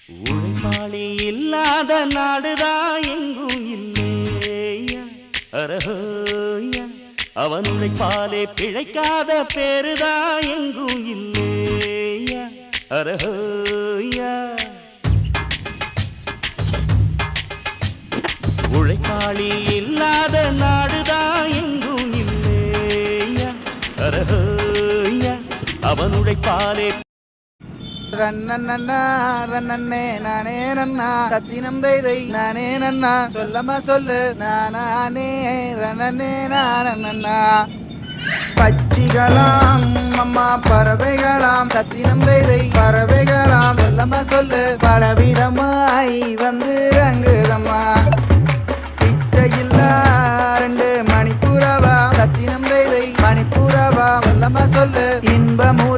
உழைப்பாளி இல்லாத நாடுதான் எங்கும் இல்லையா அரஹோயா அவன் உழைப்பாலே பிழைக்காத பேருதான் எங்கும் இல்லையா அரஹோயா உழைப்பாளி இல்லாத நாடுதான் எங்கும் இல்லையா அரஹோயா அவன் உழைப்பாலே ரன்னண்ணா ரன்னண்ணே நானே நன்னா சத்தினம் தைதை நானே நன்னா சொல்லமா சொல்லு நானே ரன்னண்ணே நானண்ணா பட்சிகளாம் அம்மா பறவைகளாம் சத்தினம் தைதை பறவைகளாம் சொல்லமா சொல்லு பலவிதமாய் வந்து ரங்குதம்மா இச்சையில்லா ரெண்டு மணிப்புறவா சத்தினம் தைதை மணிப்புறவா சொல்லமா சொல்லு இன்பமு